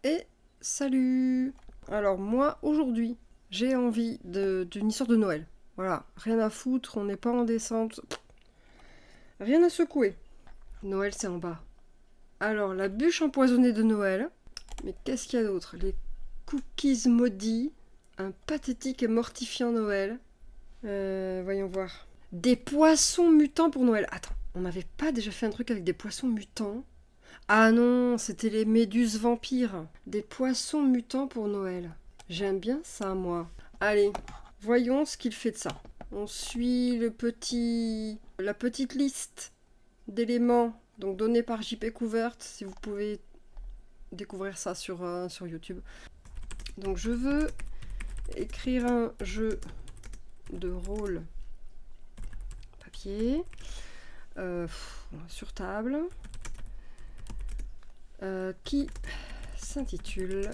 Et salut! Alors moi, aujourd'hui, j'ai envie d'une histoire de Noël. Voilà, rien à foutre, on n'est pas en décembre, rien à secouer. Noël, c'est en bas. Alors, la bûche empoisonnée de Noël. Mais qu'est-ce qu'il y a d'autre? Les cookies maudits, un pathétique et mortifiant Noël. Voyons voir. Des poissons mutants pour Noël. Attends, on n'avait pas déjà fait un truc avec des poissons mutants? Ah non, c'était les méduses vampires. Des poissons mutants pour Noël. J'aime bien ça, moi. Allez, voyons ce qu'il fait de ça. On suit la petite liste d'éléments donc donnée par JP Couvert, si vous pouvez découvrir ça sur YouTube. Donc je veux écrire un jeu de rôle papier sur table qui s'intitule...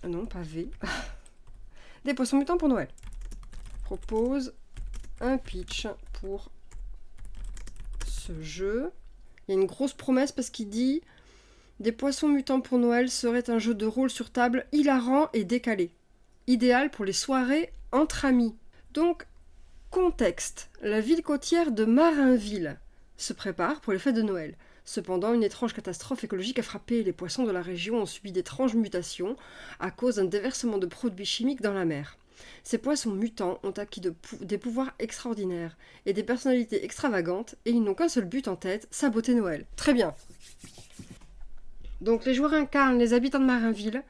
Non, pas V. Des poissons mutants pour Noël. Propose un pitch pour ce jeu. Il y a une grosse promesse parce qu'il dit Des poissons mutants pour Noël serait un jeu de rôle sur table hilarant et décalé. Idéal pour les soirées entre amis. Donc, contexte. La ville côtière de Marinville se prépare pour les fêtes de Noël. Cependant, une étrange catastrophe écologique a frappé. Les poissons de la région ont subi d'étranges mutations à cause d'un déversement de produits chimiques dans la mer. Ces poissons mutants ont acquis des pouvoirs extraordinaires et des personnalités extravagantes, et ils n'ont qu'un seul but en tête, saboter Noël. Très bien. Donc les joueurs incarnent les habitants de Marinville,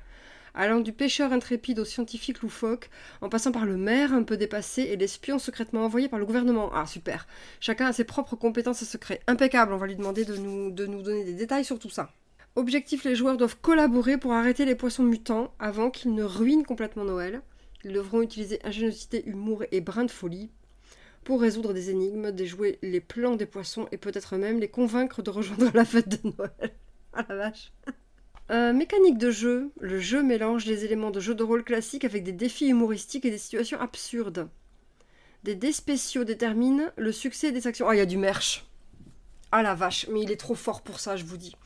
allant du pêcheur intrépide au scientifique loufoque, en passant par le maire un peu dépassé et l'espion secrètement envoyé par le gouvernement. Ah super. Chacun a ses propres compétences et secrets. Impeccable, on va lui demander de nous donner des détails sur tout ça. Objectif, les joueurs doivent collaborer pour arrêter les poissons mutants avant qu'ils ne ruinent complètement Noël. Ils devront utiliser ingéniosité, humour et brin de folie pour résoudre des énigmes, déjouer les plans des poissons et peut-être même les convaincre de rejoindre la fête de Noël. Ah la vache. Mécanique de jeu. Le jeu mélange des éléments de jeu de rôle classique avec des défis humoristiques et des situations absurdes. Des dés spéciaux déterminent le succès des actions. Ah, il y a du merch. Ah la vache, mais il est trop fort pour ça, je vous dis.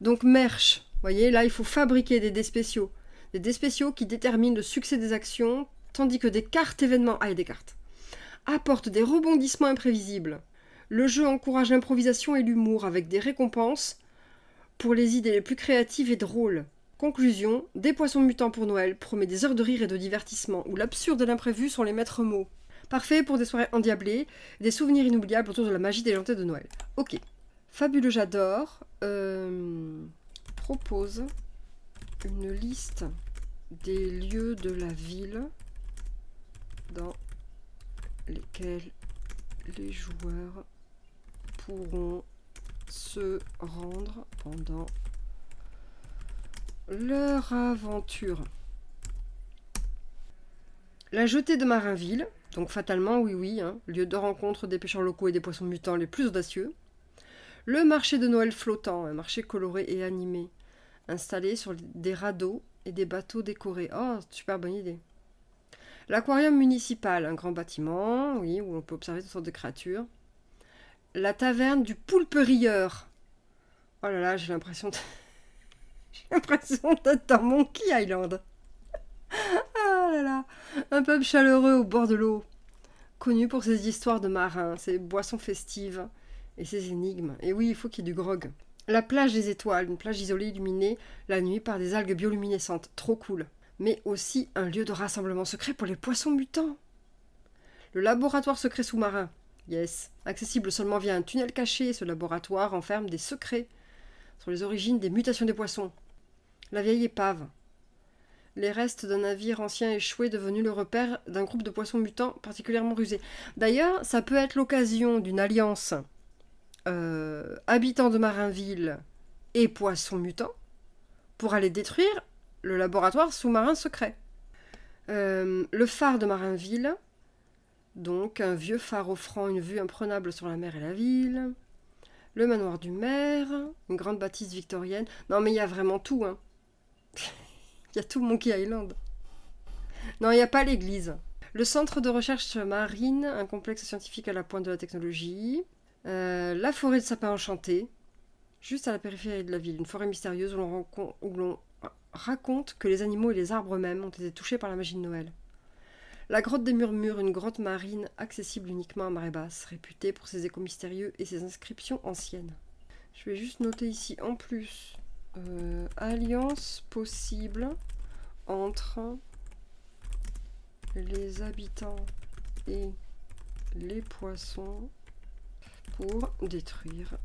Donc merch, vous voyez, là il faut fabriquer des dés spéciaux. Des dés spéciaux qui déterminent le succès des actions, tandis que des cartes événements, ah il y a des cartes, apportent des rebondissements imprévisibles. Le jeu encourage l'improvisation et l'humour avec des récompenses pour les idées les plus créatives et drôles. Conclusion, Des poissons mutants pour Noël promet des heures de rire et de divertissement où l'absurde et l'imprévu sont les maîtres mots. Parfait pour des soirées endiablées, des souvenirs inoubliables autour de la magie déjantée de Noël. Ok. Fabuleux, j'adore. Propose une liste des lieux de la ville dans lesquels les joueurs pourront se rendre pendant leur aventure. La jetée de Marinville, donc fatalement, oui, lieu de rencontre des pêcheurs locaux et des poissons mutants les plus audacieux. Le marché de Noël flottant, un marché coloré et animé, installé sur des radeaux et des bateaux décorés. Oh, super bonne idée. L'aquarium municipal, un grand bâtiment, oui, où on peut observer toutes sortes de créatures. La taverne du poulpe-rieur. Oh là là, j'ai l'impression d'être dans Monkey Island. Ah là là, un pub chaleureux au bord de l'eau, connu pour ses histoires de marins, ses boissons festives et ses énigmes. Et oui, il faut qu'il y ait du grog. La plage des étoiles, une plage isolée illuminée la nuit par des algues bioluminescentes, trop cool. Mais aussi un lieu de rassemblement secret pour les poissons mutants. Le laboratoire secret sous-marin, yes. Accessible seulement via un tunnel caché, ce laboratoire renferme des secrets sur les origines des mutations des poissons. La vieille épave. Les restes d'un navire ancien échoué devenu le repère d'un groupe de poissons mutants particulièrement rusés. D'ailleurs, ça peut être l'occasion d'une alliance habitants de Marinville et poissons mutants pour aller détruire le laboratoire sous-marin secret. Le phare de Marinville, donc un vieux phare offrant une vue imprenable sur la mer et la ville. Le manoir du maire, une grande bâtisse victorienne. Non mais il y a vraiment tout, hein. Il y a tout Monkey Island. Non, il n'y a pas l'église. Le centre de recherche marine, un complexe scientifique à la pointe de la technologie. La forêt de sapins enchantés. Juste à la périphérie de la ville, une forêt mystérieuse où l'on raconte que les animaux et les arbres même ont été touchés par la magie de Noël. La grotte des Murmures, une grotte marine accessible uniquement à marée basse, réputée pour ses échos mystérieux et ses inscriptions anciennes. Je vais juste noter ici en plus alliance possible entre les habitants et les poissons pour détruire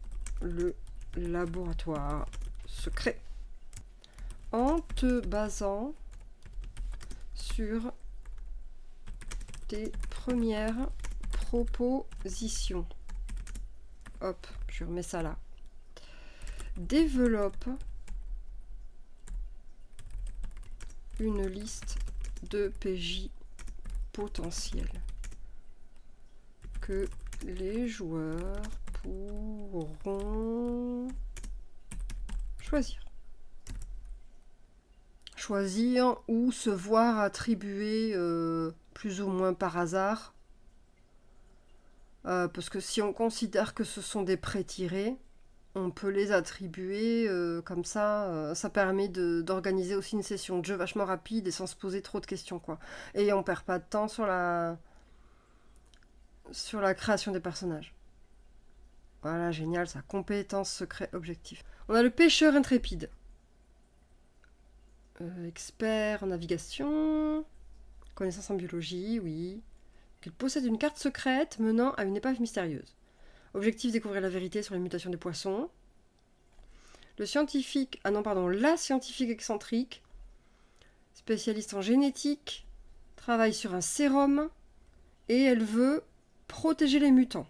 le laboratoire secret. En te basant sur tes premières propositions. Hop, je remets ça là. Développe une liste de PJ potentiels que les joueurs pourront choisir. Choisir ou se voir attribuer plus ou moins par hasard. Parce que si on considère que ce sont des prêts tirés, on peut les attribuer comme ça. Ça permet d'organiser aussi une session de jeu vachement rapide et sans se poser trop de questions, quoi. Et on perd pas de temps sur la création des personnages. Voilà, génial, ça. Compétence, secret, objectif. On a le pêcheur intrépide. Expert en navigation. Connaissance en biologie, oui. Il possède une carte secrète menant à une épave mystérieuse. Objectif, découvrir la vérité sur les mutations des poissons. La scientifique excentrique, spécialiste en génétique, travaille sur un sérum et elle veut protéger les mutants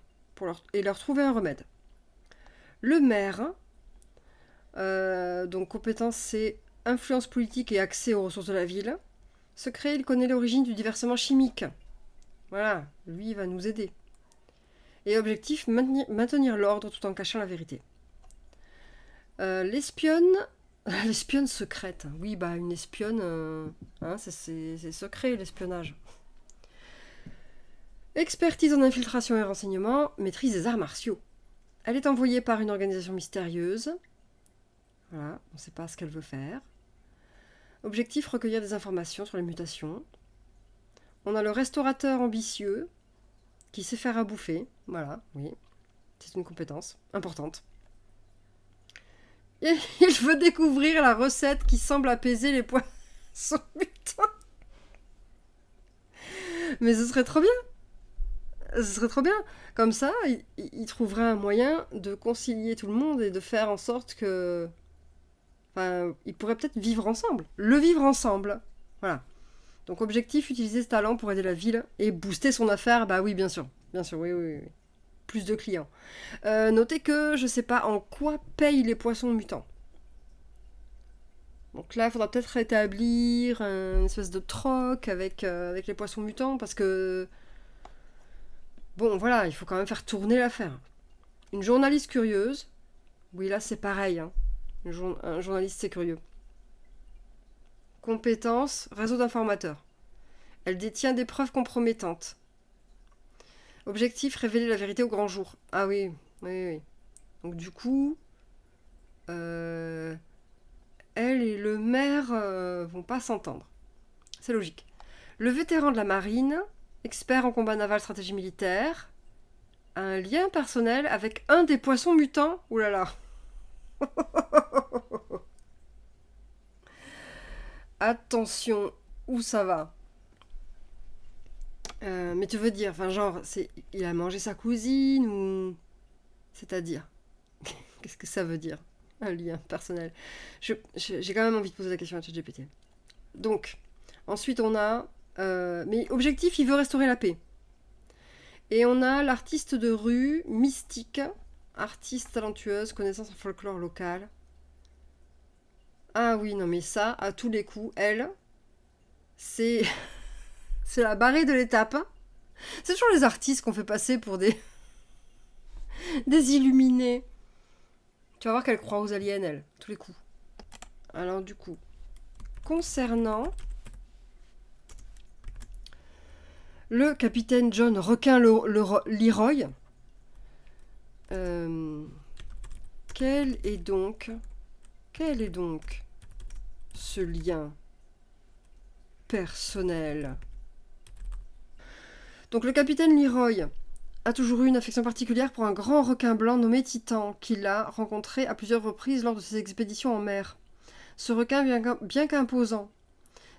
et leur trouver un remède. Le maire, donc compétence c'est influence politique et accès aux ressources de la ville. Secret, il connaît l'origine du déversement chimique. Voilà, lui il va nous aider. Et objectif, maintenir l'ordre tout en cachant la vérité. L'espionne secrète. Oui, bah une espionne, c'est secret l'espionnage. Expertise en infiltration et renseignement, maîtrise des arts martiaux. Elle est envoyée par une organisation mystérieuse. Voilà, on ne sait pas ce qu'elle veut faire. Objectif, recueillir des informations sur les mutations. On a le restaurateur ambitieux, qui sait faire à bouffer. Voilà, oui. C'est une compétence importante. Et il veut découvrir la recette qui semble apaiser les poissons mutants. Mais ce serait trop bien. Ce serait trop bien. Comme ça, il trouverait un moyen de concilier tout le monde et de faire en sorte que... Enfin, ils pourraient peut-être vivre ensemble. Le vivre ensemble. Voilà. Donc objectif, utiliser ce talent pour aider la ville et booster son affaire. Bah oui, bien sûr. Bien sûr, oui. Plus de clients. Notez que je sais pas en quoi payent les poissons mutants. Donc là, il faudra peut-être établir une espèce de troc avec les poissons mutants parce que... Bon, voilà, il faut quand même faire tourner l'affaire. Une journaliste curieuse. Oui, là, c'est pareil. Hein. Un journaliste, c'est curieux. Compétence, réseau d'informateurs. Elle détient des preuves compromettantes. Objectif, révéler la vérité au grand jour. Ah oui. Donc du coup, elle et le maire vont pas s'entendre. C'est logique. Le vétéran de la marine, expert en combat naval, stratégie militaire, a un lien personnel avec un des poissons mutants. Ouh là là. Attention, où ça va? Mais tu veux dire, enfin genre, il a mangé sa cousine ou... C'est-à-dire, qu'est-ce que ça veut dire? Un lien personnel. J'ai quand même envie de poser la question à ChatGPT. Donc, ensuite on a... mais objectif, il veut restaurer la paix. Et on a l'artiste de rue, mystique, artiste talentueuse, connaissance en folklore local. Ah oui, non mais ça, à tous les coups, elle, c'est... c'est la barrée de l'étape. C'est toujours les artistes qu'on fait passer pour des... des illuminés. Tu vas voir qu'elle croit aux aliens, elle, à tous les coups. Alors du coup, concernant... le capitaine John Requin Leroy, Quel est donc ce lien personnel? Donc le capitaine Leroy a toujours eu une affection particulière pour un grand requin blanc nommé Titan, qu'il a rencontré à plusieurs reprises lors de ses expéditions en mer. Ce requin, bien qu'imposant,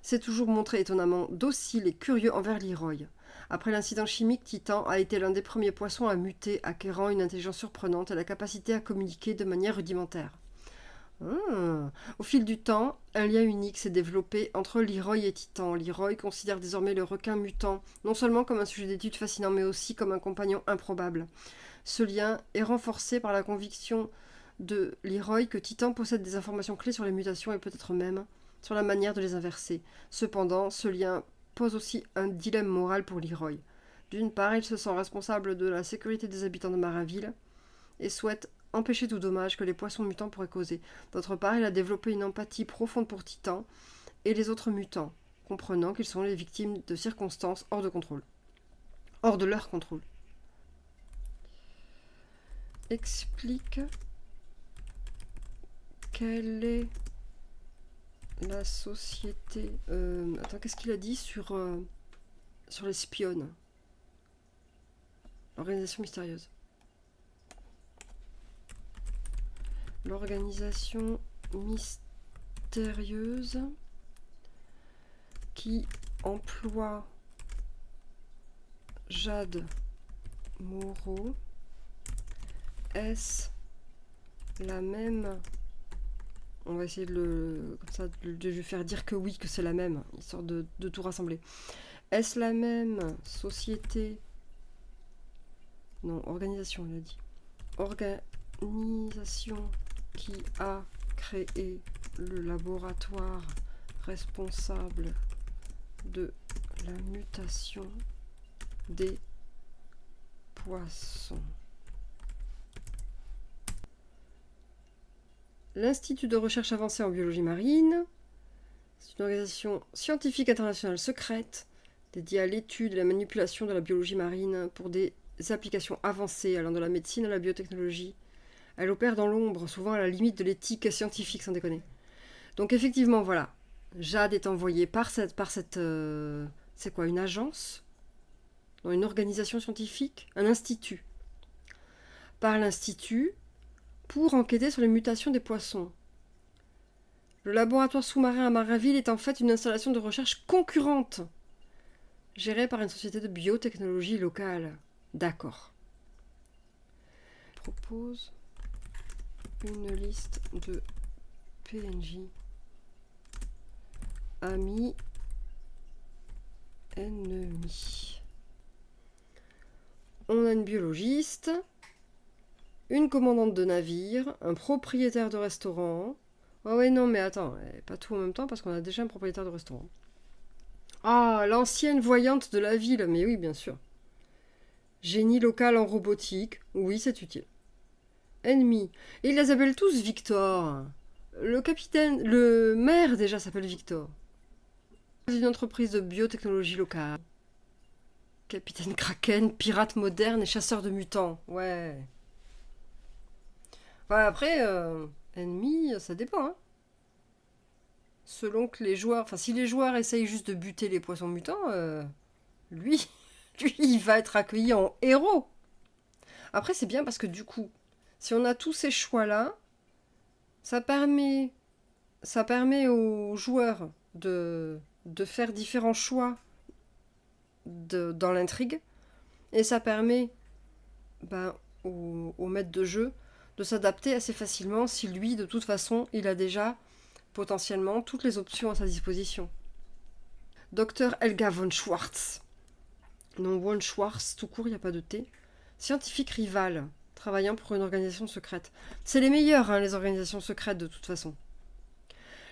s'est toujours montré étonnamment docile et curieux envers Leroy. Après l'incident chimique, Titan a été l'un des premiers poissons à muter, acquérant une intelligence surprenante et la capacité à communiquer de manière rudimentaire. Au fil du temps, un lien unique s'est développé entre Leroy et Titan. Leroy considère désormais le requin mutant non seulement comme un sujet d'étude fascinant, mais aussi comme un compagnon improbable. Ce lien est renforcé par la conviction de Leroy que Titan possède des informations clés sur les mutations et peut-être même sur la manière de les inverser. Cependant, ce lien pose aussi un dilemme moral pour Leroy. D'une part, il se sent responsable de la sécurité des habitants de Marineville et souhaite empêcher tout dommage que les poissons mutants pourraient causer. D'autre part, il a développé une empathie profonde pour Titan et les autres mutants, comprenant qu'ils sont les victimes de circonstances hors de leur contrôle. Explique quelle est la société... Attends, qu'est-ce qu'il a dit sur les spionnes? L'organisation mystérieuse. L'organisation mystérieuse qui emploie Jade Moreau. Est-ce la même... On va essayer de lui faire dire que oui, que c'est la même, histoire de tout rassembler. Est-ce la même société... Non, organisation, il a dit. Organisation qui a créé le laboratoire responsable de la mutation des poissons. L'Institut de recherche avancée en biologie marine, c'est une organisation scientifique internationale secrète dédiée à l'étude et la manipulation de la biologie marine pour des applications avancées allant de la médecine à la biotechnologie. Elle opère dans l'ombre, souvent à la limite de l'éthique scientifique, sans déconner. Donc effectivement, voilà, Jade est envoyée par cette c'est quoi, une agence? Non, une organisation scientifique? Un institut. Par l'institut, pour enquêter sur les mutations des poissons. Le laboratoire sous-marin à Marineville est en fait une installation de recherche concurrente, gérée par une société de biotechnologie locale. D'accord. Propose une liste de PNJ, amis, ennemis. On a une biologiste, une commandante de navire, un propriétaire de restaurant. Ah ouais, non, mais attends, pas tout en même temps parce qu'on a déjà un propriétaire de restaurant. Ah, l'ancienne voyante de la ville, mais oui, bien sûr. Génie local en robotique, oui, c'est utile. Ennemi. Et ils les appellent tous Victor. Le maire déjà s'appelle Victor. Une entreprise de biotechnologie locale. Capitaine Kraken, pirate moderne et chasseur de mutants. Ouais. Enfin, après, ennemi, ça dépend. Hein. Selon que les joueurs... Enfin, si les joueurs essayent juste de buter les poissons mutants, lui, il va être accueilli en héros. Après, c'est bien parce que du coup, si on a tous ces choix-là, ça permet aux joueurs de faire différents choix dans l'intrigue. Et ça permet au maître de jeu de s'adapter assez facilement si lui, de toute façon, il a déjà potentiellement toutes les options à sa disposition. Dr Helga von Schwartz. Non, von Schwartz, tout court, il n'y a pas de T. Scientifique rivale, travaillant pour une organisation secrète. C'est les meilleurs, hein, les organisations secrètes, de toute façon.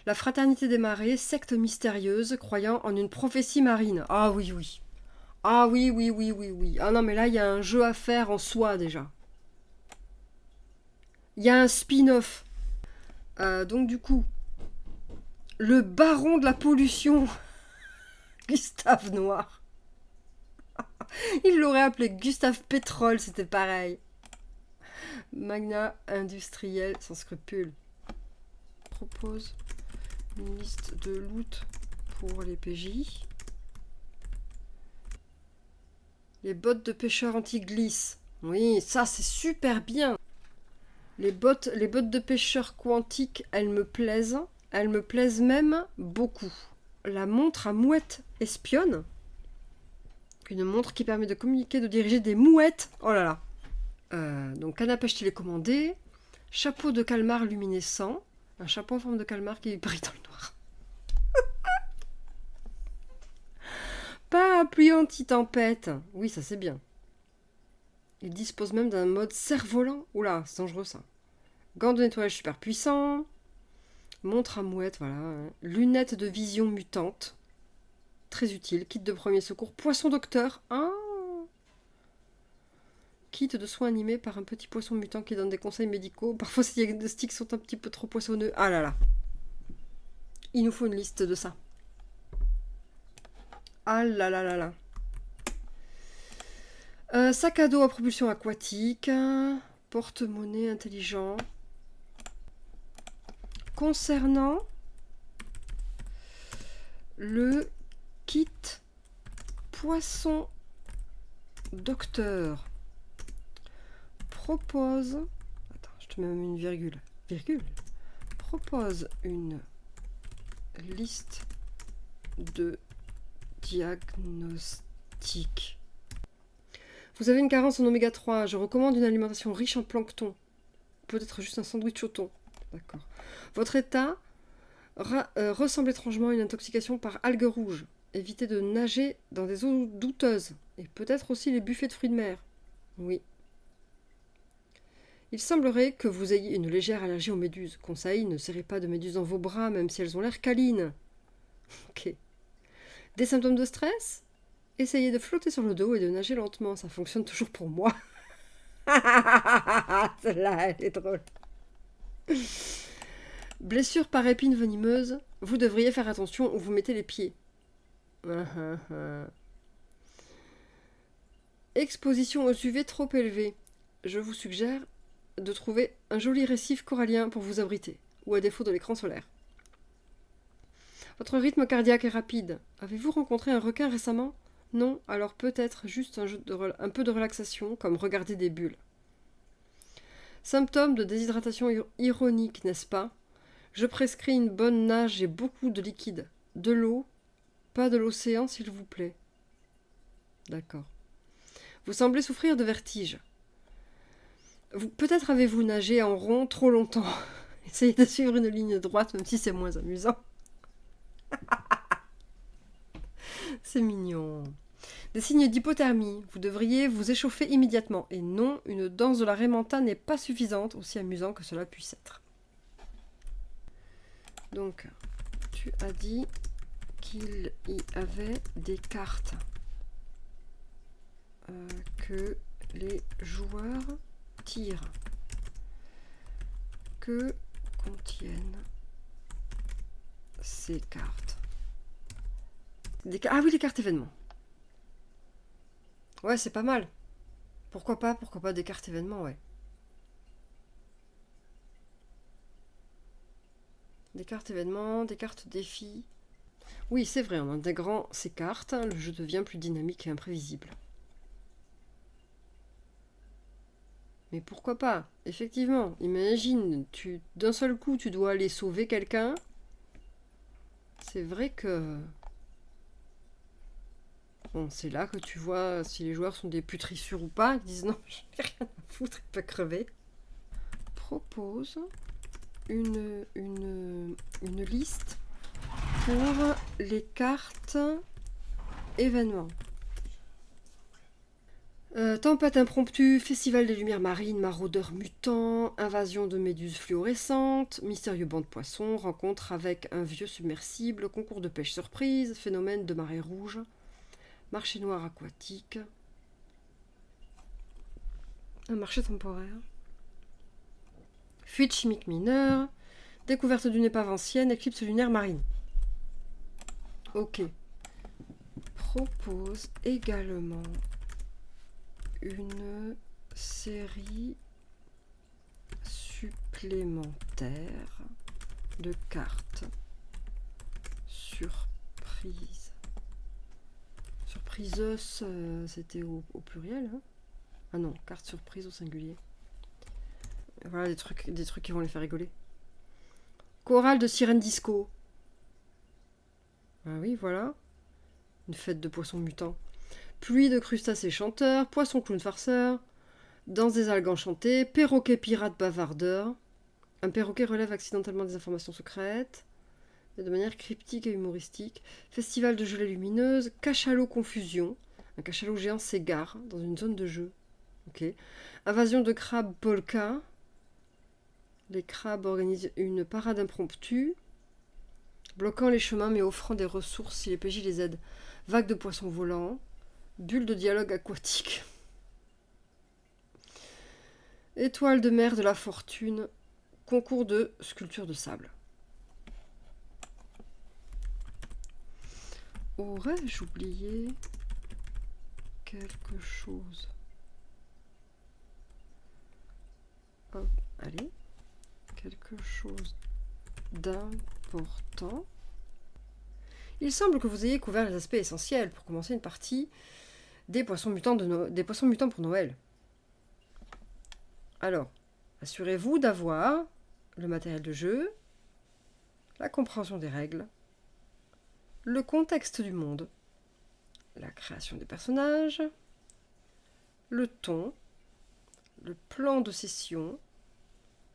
La Fraternité des Marées, secte mystérieuse, croyant en une prophétie marine. Ah oui, oui. Ah oui, oui, oui, oui, oui. Ah non, mais là, il y a un jeu à faire en soi, déjà. Il y a un spin-off. Donc, du coup, le baron de la pollution, Gustave Noir. Il l'aurait appelé Gustave Pétrole, c'était pareil. Magna industriel sans scrupule. Propose une liste de loot pour les PJ. Les bottes de pêcheurs anti-glisse. Oui, ça c'est super bien. Les bottes de pêcheurs quantiques, elles me plaisent. Elles me plaisent même beaucoup. La montre à mouette espionne. Une montre qui permet de communiquer, de diriger des mouettes. Oh là là. Donc canne à pêche télécommandé. Chapeau de calmar luminescent. Un chapeau en forme de calmar qui brille dans le noir. Parapluie anti-tempête. Oui, ça c'est bien. Il dispose même d'un mode cerf-volant. Oula, c'est dangereux ça. Gants de nettoyage super puissants. Montre à mouette, voilà. Lunettes de vision mutante. Très utile. Kit de premier secours. Poisson docteur. Ah. Kit de soins animés par un petit poisson mutant qui donne des conseils médicaux. Parfois, ces diagnostics sont un petit peu trop poissonneux. Ah là là. Il nous faut une liste de ça. Ah là là là là. Sac à dos à propulsion aquatique. Porte-monnaie intelligent. Concernant le kit poisson docteur, propose... Attends, je te mets même une virgule. Propose une liste de diagnostic. Vous avez une carence en oméga 3. Je recommande une alimentation riche en plancton. Peut-être juste un sandwich au thon. D'accord. Votre état ressemble étrangement à une intoxication par algues rouges. Évitez de nager dans des eaux douteuses. Et peut-être aussi les buffets de fruits de mer. Oui. Il semblerait que vous ayez une légère allergie aux méduses. Conseil, ne serrez pas de méduses dans vos bras, même si elles ont l'air câlines. Ok. Des symptômes de stress? Essayez de flotter sur le dos et de nager lentement. Ça fonctionne toujours pour moi. Celle-là, elle est drôle. Blessure par épine venimeuse. Vous devriez faire attention où vous mettez les pieds. Exposition aux UV trop élevée. Je vous suggère de trouver un joli récif corallien pour vous abriter, ou à défaut de l'écran solaire. Votre rythme cardiaque est rapide. Avez-vous rencontré un requin récemment? Non, alors peut-être juste un peu de relaxation, comme regarder des bulles. Symptômes de déshydratation ironique, n'est-ce pas? Je prescris une bonne nage et beaucoup de liquide. De l'eau, pas de l'océan, s'il vous plaît. D'accord. Vous semblez souffrir de vertige. Peut-être avez-vous nagé en rond trop longtemps. Essayez de suivre une ligne droite, même si c'est moins amusant. C'est mignon. Des signes d'hypothermie. Vous devriez vous échauffer immédiatement. Et non, une danse de la Raymanta n'est pas suffisante, aussi amusant que cela puisse être. Donc, tu as dit qu'il y avait des cartes que les joueurs tirent. Que contiennent ces cartes? Ah oui, les cartes événements. Ouais, c'est pas mal. Pourquoi pas des cartes événements, ouais. Des cartes événements, des cartes défis. Oui, c'est vrai, en intégrant ces cartes, le jeu devient plus dynamique et imprévisible. Mais pourquoi pas? Effectivement, imagine, d'un seul coup, tu dois aller sauver quelqu'un. C'est vrai que... Bon, c'est là que tu vois si les joueurs sont des putrissures ou pas. Ils disent non, je n'ai rien à foutre, il peut crever. Propose une liste pour les cartes événements. Tempête impromptue, festival des lumières marines, maraudeurs mutants, invasion de méduses fluorescentes, mystérieux banc de poissons, rencontre avec un vieux submersible, concours de pêche surprise, phénomène de marée rouge, marché noir aquatique, un marché temporaire, fuite chimique mineure, découverte d'une épave ancienne, éclipse lunaire marine. Ok. Propose également une série supplémentaire de cartes surprise. Surprises, c'était au pluriel. Hein. Ah non, carte surprise au singulier. Voilà des trucs qui vont les faire rigoler. Chorale de sirène disco. Ah oui, voilà. Une fête de poissons mutants. Pluie de crustacés chanteurs, poissons clown farceurs, danse des algues enchantées, perroquet pirate bavardeur. Un perroquet relève accidentellement des informations secrètes, mais de manière cryptique et humoristique. Festival de gelée lumineuse, cachalot confusion. Un cachalot géant s'égare dans une zone de jeu. Ok. Invasion de crabes polka. Les crabes organisent une parade impromptue, bloquant les chemins mais offrant des ressources si les PJ les aident. Vague de poissons volants. Bulle de dialogue aquatique. Étoile de mer de la fortune. Concours de sculpture de sable. Aurais-je oublié quelque chose? Oh, allez. Quelque chose d'important. Il semble que vous ayez couvert les aspects essentiels pour commencer une partie des poissons mutants, des poissons mutants pour Noël. Alors, assurez-vous d'avoir le matériel de jeu, la compréhension des règles, le contexte du monde, la création des personnages, le ton, le plan de session,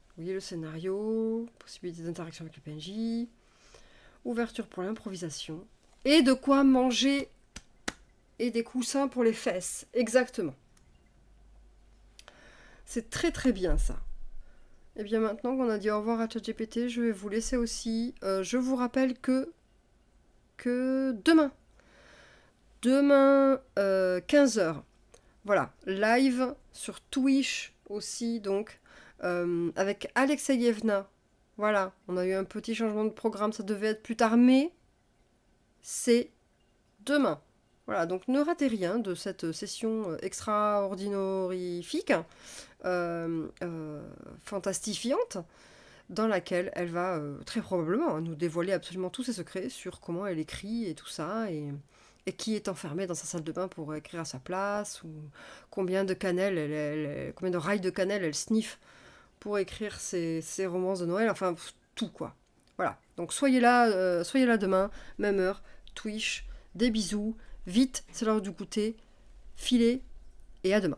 vous voyez le scénario, possibilité d'interaction avec le PNJ, ouverture pour l'improvisation, et de quoi manger et des coussins pour les fesses, exactement. C'est très très bien ça. Et bien maintenant qu'on a dit au revoir à ChatGPT, je vais vous laisser aussi. Je vous rappelle que demain 15h, voilà, live sur Twitch aussi, donc, avec Alexeyevna. Voilà, on a eu un petit changement de programme, ça devait être plus tard, mais c'est demain. Voilà, donc ne ratez rien de cette session extraordinarifique, fantastifiante, dans laquelle elle va très probablement nous dévoiler absolument tous ses secrets sur comment elle écrit et tout ça, et qui est enfermé dans sa salle de bain pour écrire à sa place, ou combien de cannelle, combien de rails de cannelle elle sniffe pour écrire ses romances de Noël, enfin tout quoi. Voilà, donc soyez là demain, même heure, Twitch, des bisous, vite, c'est l'heure du goûter, filez, et à demain.